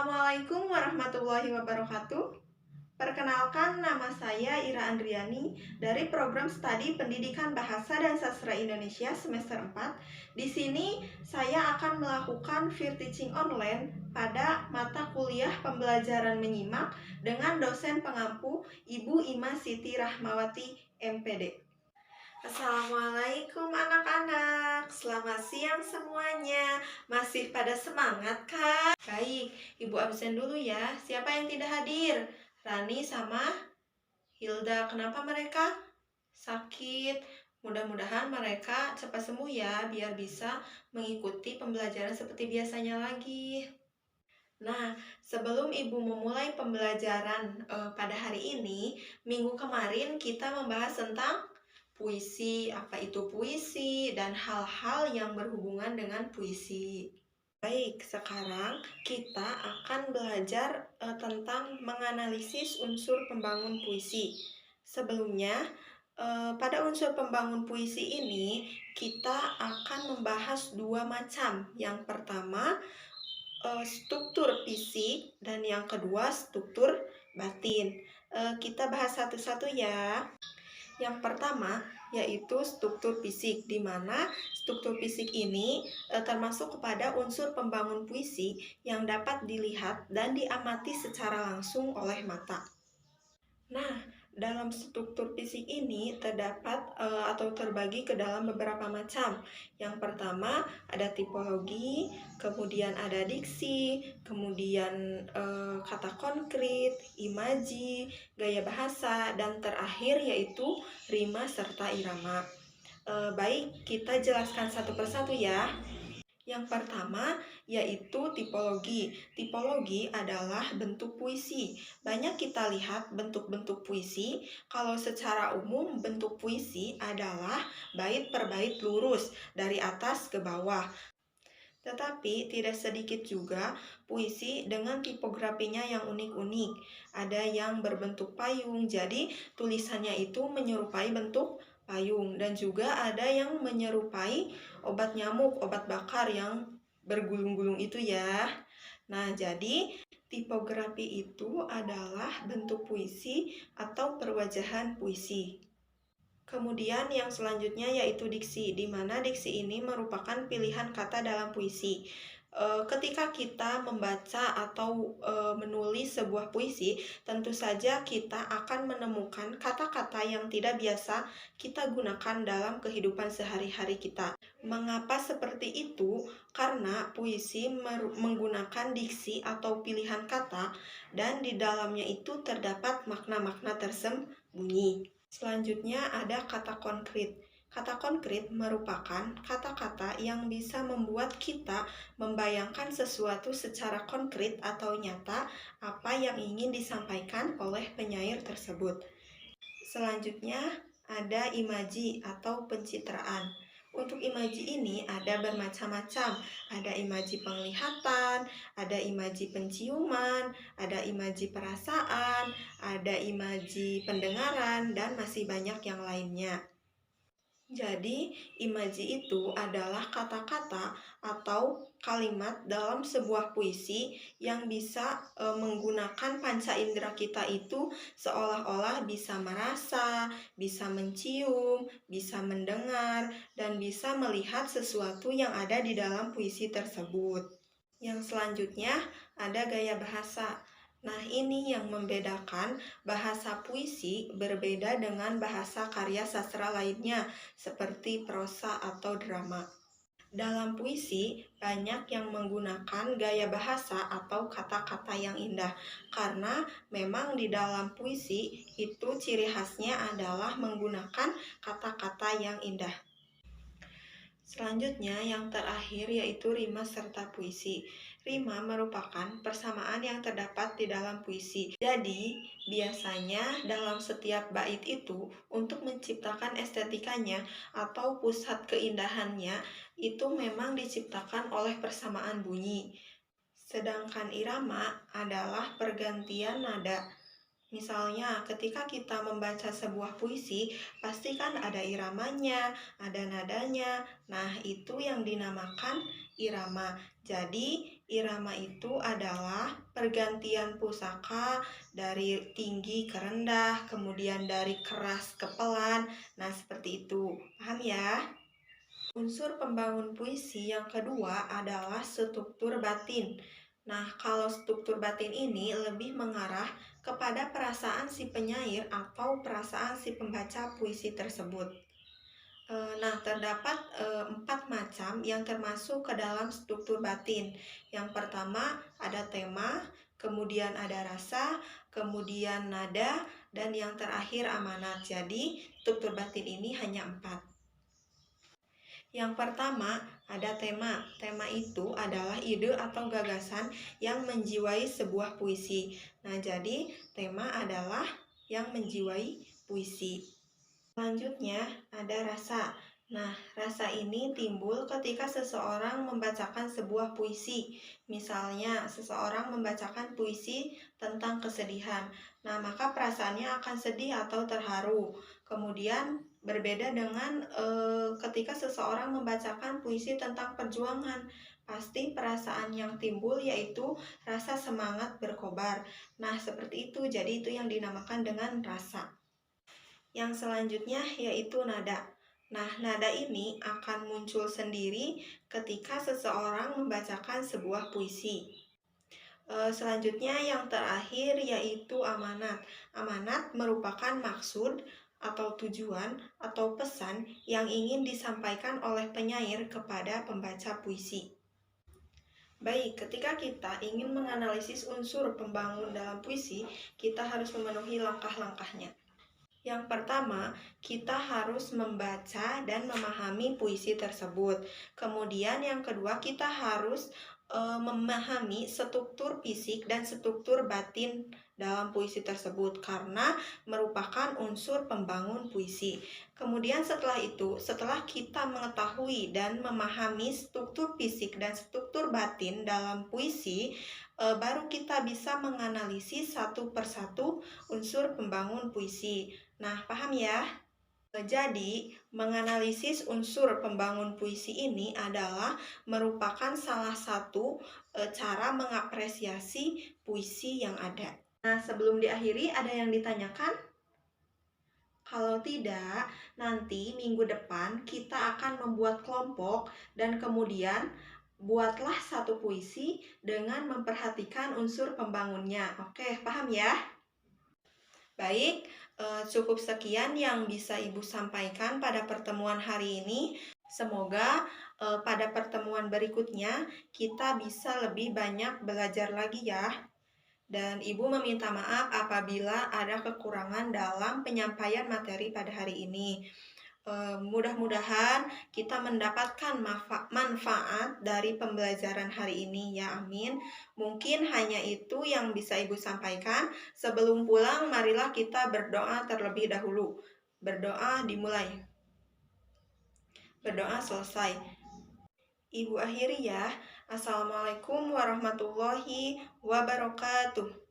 Assalamualaikum warahmatullahi wabarakatuh. Perkenalkan, nama saya Ira Andriani dari Program Studi Pendidikan Bahasa dan Sastra Indonesia semester 4. Di sini saya akan melakukan peer teaching online pada mata kuliah pembelajaran menyimak dengan dosen pengampu Ibu Ima Siti Rahmawati MPD. Assalamualaikum anak-anak, selamat siang semuanya. Masih pada semangat kan? Baik, Ibu absen dulu ya. Siapa yang tidak hadir? Rani sama Hilda. Kenapa mereka sakit? Mudah-mudahan mereka cepat sembuh ya, biar bisa mengikuti pembelajaran seperti biasanya lagi. Nah, sebelum Ibu memulai pembelajaran pada hari ini, minggu kemarin kita membahas tentang puisi, apa itu puisi, dan hal-hal yang berhubungan dengan puisi. Baik, sekarang kita akan belajar tentang menganalisis unsur pembangun puisi. Sebelumnya, pada unsur pembangun puisi ini, kita akan membahas dua macam. Yang pertama, struktur fisik, dan yang kedua, struktur batin. Kita bahas satu-satu ya. Yang pertama yaitu struktur fisik, di mana struktur fisik ini termasuk kepada unsur pembangun puisi yang dapat dilihat dan diamati secara langsung oleh mata. Nah, dalam struktur fisik ini terdapat atau terbagi ke dalam beberapa macam. Yang pertama ada tipologi, kemudian ada diksi, kemudian kata konkret, imaji, gaya bahasa, dan terakhir yaitu rima serta irama. Baik, kita jelaskan satu persatu ya. Yang pertama yaitu tipologi. Tipologi adalah bentuk puisi. Banyak kita lihat bentuk-bentuk puisi. Kalau secara umum bentuk puisi adalah bait per bait lurus dari atas ke bawah. Tetapi tidak sedikit juga puisi dengan tipografinya yang unik-unik. Ada yang berbentuk payung, jadi tulisannya itu menyerupai bentuk payung, dan juga ada yang menyerupai obat nyamuk, obat bakar yang bergulung-gulung itu ya. Nah, jadi tipografi itu adalah bentuk puisi atau perwajahan puisi. Kemudian yang selanjutnya yaitu diksi, di mana diksi ini merupakan pilihan kata dalam puisi. Ketika kita membaca atau menulis sebuah puisi, tentu saja kita akan menemukan kata-kata yang tidak biasa kita gunakan dalam kehidupan sehari-hari kita. Mengapa seperti itu? Karena puisi menggunakan diksi atau pilihan kata, dan di dalamnya itu terdapat makna-makna tersembunyi. Selanjutnya ada kata konkret. Kata konkret merupakan kata-kata yang bisa membuat kita membayangkan sesuatu secara konkret atau nyata apa yang ingin disampaikan oleh penyair tersebut. Selanjutnya ada imaji atau pencitraan. Untuk imaji ini ada bermacam-macam. Ada imaji penglihatan, ada imaji penciuman, ada imaji perasaan, ada imaji pendengaran, dan masih banyak yang lainnya. Jadi, imaji itu adalah kata-kata atau kalimat dalam sebuah puisi yang bisa menggunakan panca indera kita itu seolah-olah bisa merasa, bisa mencium, bisa mendengar, dan bisa melihat sesuatu yang ada di dalam puisi tersebut. Yang selanjutnya ada gaya bahasa. Nah, ini yang membedakan bahasa puisi berbeda dengan bahasa karya sastra lainnya, seperti prosa atau drama. Dalam puisi, banyak yang menggunakan gaya bahasa atau kata-kata yang indah, karena memang di dalam puisi itu ciri khasnya adalah menggunakan kata-kata yang indah. Selanjutnya, yang terakhir yaitu rima serta puisi. Rima merupakan persamaan yang terdapat di dalam puisi. Jadi, biasanya dalam setiap bait itu, untuk menciptakan estetikanya atau pusat keindahannya, itu memang diciptakan oleh persamaan bunyi. Sedangkan irama adalah pergantian nada. Misalnya, ketika kita membaca sebuah puisi, pasti kan ada iramanya, ada nadanya. Nah, itu yang dinamakan irama. Jadi, Irama itu adalah pergantian pusaka dari tinggi ke rendah, kemudian dari keras ke pelan. Nah, seperti itu. Paham ya? Unsur pembangun puisi yang kedua adalah struktur batin. Nah, kalau struktur batin ini lebih mengarah kepada perasaan si penyair atau perasaan si pembaca puisi tersebut. Nah, terdapat 4 macam yang termasuk ke dalam struktur batin. Yang pertama ada tema, kemudian ada rasa, kemudian nada, dan yang terakhir amanat. Jadi, struktur batin ini hanya 4. Yang pertama ada tema. Tema itu adalah ide atau gagasan yang menjiwai sebuah puisi. Nah, jadi tema adalah yang menjiwai puisi. Selanjutnya ada rasa. Nah, rasa ini timbul ketika seseorang membacakan sebuah puisi. Misalnya, seseorang membacakan puisi tentang kesedihan. Nah, maka perasaannya akan sedih atau terharu. Kemudian berbeda dengan ketika seseorang membacakan puisi tentang perjuangan. Pasti perasaan yang timbul yaitu rasa semangat berkobar. Nah, seperti itu. Jadi itu yang dinamakan dengan rasa. Yang selanjutnya yaitu nada. Nah, nada ini akan muncul sendiri ketika seseorang membacakan sebuah puisi. Selanjutnya yang terakhir yaitu amanat. Amanat merupakan maksud atau tujuan atau pesan yang ingin disampaikan oleh penyair kepada pembaca puisi. Baik, ketika kita ingin menganalisis unsur pembangun dalam puisi, kita harus memenuhi langkah-langkahnya. Yang pertama, kita harus membaca dan memahami puisi tersebut. Kemudian yang kedua, kita harus memahami struktur fisik dan struktur batin dalam puisi tersebut karena merupakan unsur pembangun puisi. Kemudian setelah itu, setelah kita mengetahui dan memahami struktur fisik dan struktur batin dalam puisi, baru kita bisa menganalisis satu persatu unsur pembangun puisi. Nah, paham ya? Jadi, menganalisis unsur pembangun puisi ini adalah merupakan salah satu cara mengapresiasi puisi yang ada. Nah, sebelum diakhiri, ada yang ditanyakan? Kalau tidak, nanti minggu depan kita akan membuat kelompok dan kemudian buatlah satu puisi dengan memperhatikan unsur pembangunnya. Oke, paham ya? Baik, cukup sekian yang bisa Ibu sampaikan pada pertemuan hari ini. Semoga pada pertemuan berikutnya kita bisa lebih banyak belajar lagi ya. Dan Ibu meminta maaf apabila ada kekurangan dalam penyampaian materi pada hari ini. Mudah-mudahan kita mendapatkan manfaat dari pembelajaran hari ini ya, amin. Mungkin hanya itu yang bisa Ibu sampaikan. Sebelum pulang, marilah kita berdoa terlebih dahulu. Berdoa dimulai. Berdoa selesai. Ibu akhiri ya. Assalamualaikum warahmatullahi wabarakatuh.